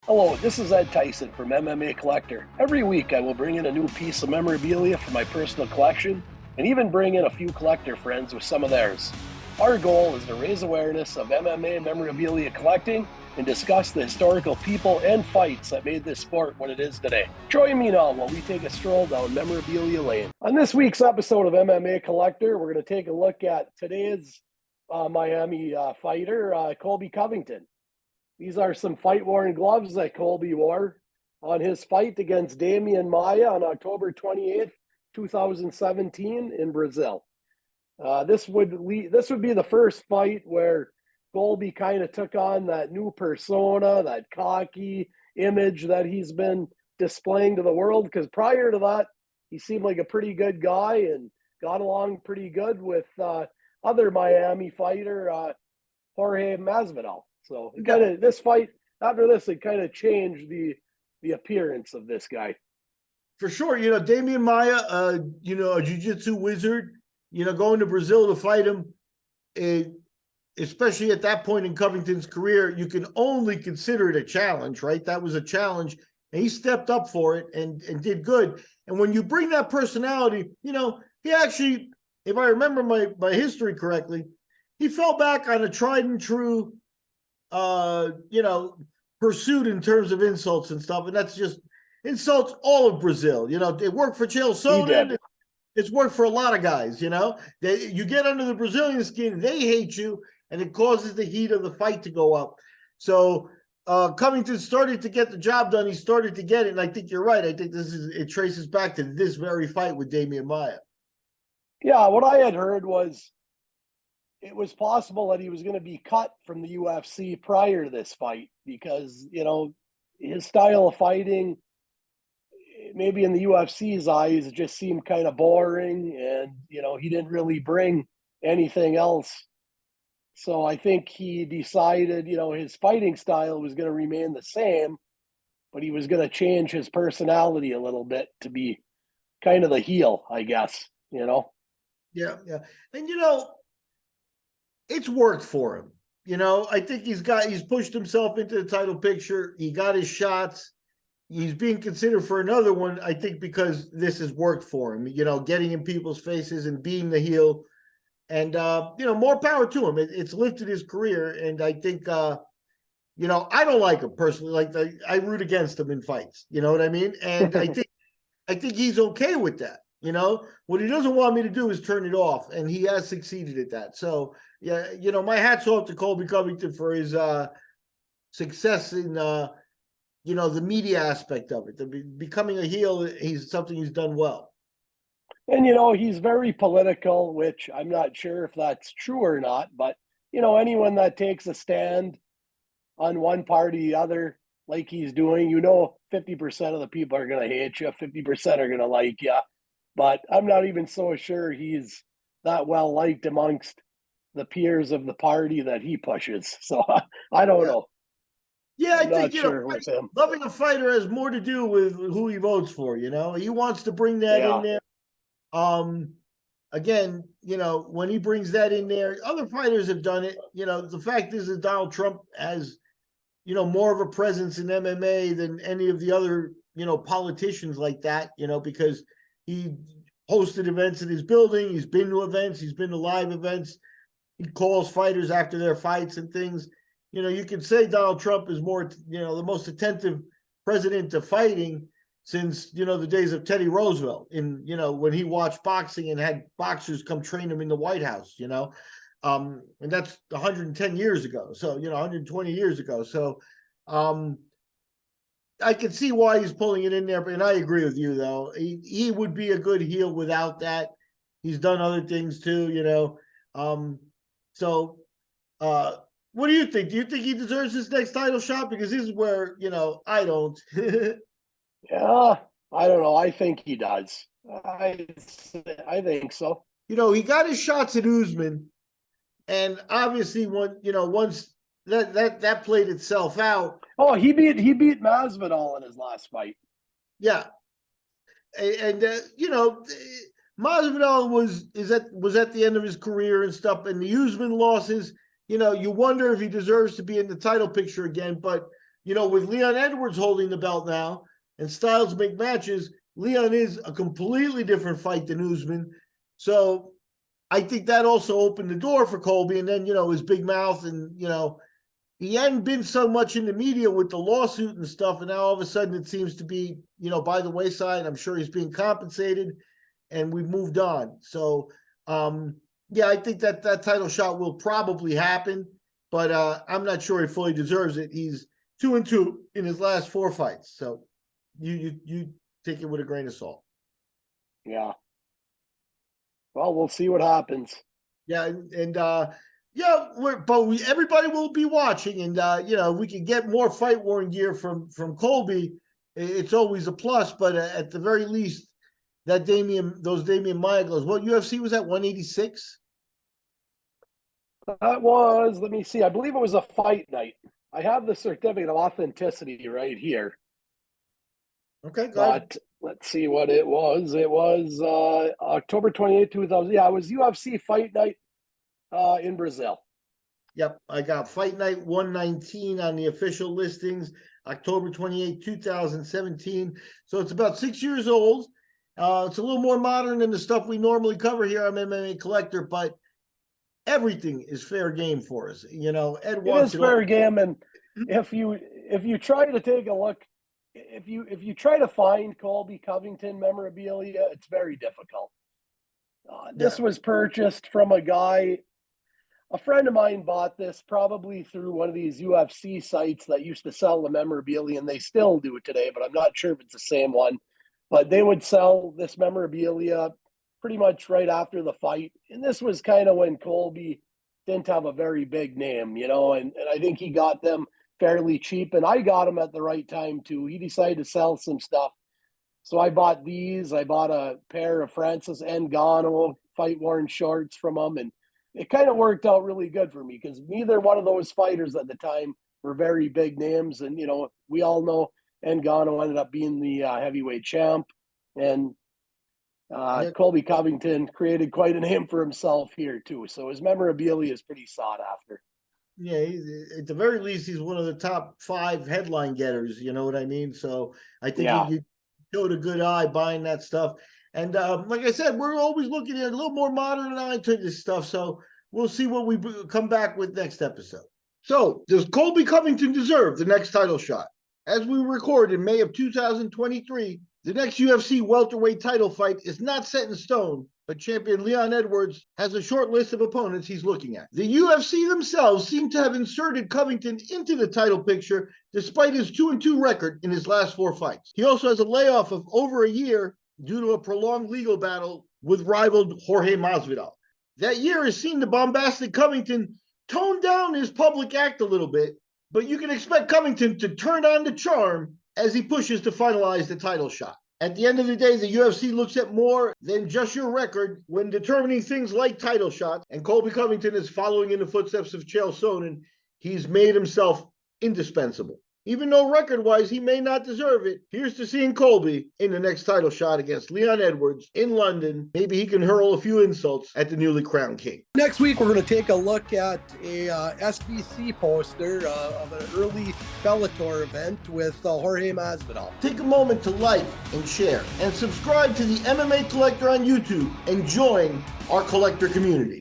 Hello, this is Ed Tyson from MMA Collector. Every week I will bring in a new piece of memorabilia for my personal collection and even bring in a few collector friends with some of theirs. Our goal is to raise awareness of MMA memorabilia collecting and discuss the historical people and fights that made this sport what it is today. Join me now while we take a stroll down memorabilia lane. On this week's episode of MMA Collector, we're going to take a look at today's Miami fighter, Colby Covington. These are some fight-worn gloves that Colby wore on his fight against Demian Maia on October 28th, 2017 in Brazil. This would be the first fight where Colby kind of took on that new persona, that cocky image that he's been displaying to the world, because prior to that, he seemed like a pretty good guy and got along pretty good with other Miami fighter, Jorge Masvidal. So this fight, after this, it kind of changed the appearance of this guy. For sure. Demian Maia, a jiu-jitsu wizard, going to Brazil to fight him, especially at that point in Covington's career, you can only consider it a challenge, right? That was a challenge, and he stepped up for it and did good. And when you bring that personality, he actually, if I remember my history correctly, he fell back on a tried and true pursuit in terms of insults and stuff. And that's just insults all of Brazil. It worked for Chael Sonnen. It's worked for a lot of guys, you get under the Brazilian skin, they hate you, and it causes the heat of the fight to go up. So Covington started to get the job done. He started to get it. And I think you're right. I think it traces back to this very fight with Demian Maia. Yeah. What I had heard was, it was possible that he was going to be cut from the UFC prior to this fight because, his style of fighting, maybe in the UFC's eyes, it just seemed kind of boring and, he didn't really bring anything else. So I think he decided, his fighting style was going to remain the same, but he was going to change his personality a little bit to be kind of the heel, I guess, Yeah. And, it's worked for him. I think he's pushed himself into the title picture. He got his shots. He's being considered for another one, I think, because this has worked for him, getting in people's faces and being the heel. And, more power to him. It's lifted his career. And I think, I don't like him personally. Like, I root against him in fights. You know what I mean? And I think he's okay with that. What he doesn't want me to do is turn it off. And he has succeeded at that. So, yeah, my hat's off to Colby Covington for his success in, the media aspect of it. Becoming a heel, something he's done well. And, he's very political, which I'm not sure if that's true or not. But, anyone that takes a stand on one party or the other, like he's doing, 50% of the people are going to hate you, 50% are going to like you. But I'm not even so sure he's that well liked amongst the peers of the party that he pushes. So I don't know. Yeah, I think, loving a fighter has more to do with who he votes for, He wants to bring that in there. Again, when he brings that in there, other fighters have done it. The fact is that Donald Trump has, more of a presence in MMA than any of the other, politicians like that, because he hosted events in his building. He's been to events. He's been to live events. He calls fighters after their fights and things. You could say Donald Trump is more, the most attentive president to fighting since, the days of Teddy Roosevelt in, when he watched boxing and had boxers come train him in the White House, and that's 110 years ago. So, 120 years ago. So, I can see why he's pulling it in there, and I agree with you, though. He would be a good heel without that. He's done other things, too, So, what do you think? Do you think he deserves his next title shot? Because this is where, I don't. Yeah, I don't know. I think he does. I think so. He got his shots at Usman, and obviously, once that played itself out. Oh, he beat Masvidal in his last fight. Yeah, and Masvidal was at the end of his career and stuff, and the Usman losses. You wonder if he deserves to be in the title picture again. But with Leon Edwards holding the belt now and Styles make matches, Leon is a completely different fight than Usman. So I think that also opened the door for Colby. And then, his big mouth and, he hadn't been so much in the media with the lawsuit and stuff. And now all of a sudden it seems to be, by the wayside. I'm sure he's being compensated and we've moved on. So, I think that title shot will probably happen, but I'm not sure he fully deserves it. He's 2-2 in his last 4 fights. So you take it with a grain of salt. Yeah. Well, we'll see what happens. Yeah. Everybody will be watching, and if we can get more fight worn gear from Colby, it's always a plus. But at the very least, those Demian Maia gloves. What UFC was that? 186. That was. Let me see. I believe it was a fight night. I have the certificate of authenticity right here. Okay, go ahead. Let's see what it was. It was October 28th, 2000. Yeah, it was UFC fight night in Brazil. Yep, I got fight night 119 on the official listings, October 28, 2017. So it's about 6 years old. It's a little more modern than the stuff we normally cover here on MMA Collector, but everything is fair game for us. Ed wants it is fair game, and if you try to take a look, if you try to find Colby Covington memorabilia, it's very difficult. This was purchased from a friend of mine bought this probably through one of these UFC sites that used to sell the memorabilia, and they still do it today, but I'm not sure if it's the same one. But they would sell this memorabilia pretty much right after the fight. And this was kind of when Colby didn't have a very big name, and I think he got them fairly cheap. And I got them at the right time too. He decided to sell some stuff. So I bought these. I bought a pair of Francis Ngannou fight-worn shorts from him. And it kind of worked out really good for me because neither one of those fighters at the time were very big names. And, we all know Ngannou ended up being the heavyweight champ. And Colby Covington created quite a name for himself here too. So his memorabilia is pretty sought after. Yeah, at the very least, he's one of the top 5 headline getters. You know what I mean? So I think you showed a good eye buying that stuff. And like I said, we're always looking at a little more modern eye to this stuff. So we'll see what we come back with next episode. So does Colby Covington deserve the next title shot? As we record in May of 2023, the next UFC welterweight title fight is not set in stone, but champion Leon Edwards has a short list of opponents he's looking at. The UFC themselves seem to have inserted Covington into the title picture despite his 2-2 record in his last 4 fights. He also has a layoff of over a year due to a prolonged legal battle with rival Jorge Masvidal. That year has seen the bombastic Covington tone down his public act a little bit, but you can expect Covington to turn on the charm as he pushes to finalize the title shot. At the end of the day, the UFC looks at more than just your record when determining things like title shots, and Colby Covington is following in the footsteps of Chael Sonnen. He's made himself indispensable. Even though record-wise he may not deserve it, here's to seeing Colby in the next title shot against Leon Edwards in London. Maybe he can hurl a few insults at the newly crowned king. Next week, we're going to take a look at a SBC poster of an early Bellator event with Jorge Masvidal. Take a moment to like and share and subscribe to the MMA Collector on YouTube and join our collector community.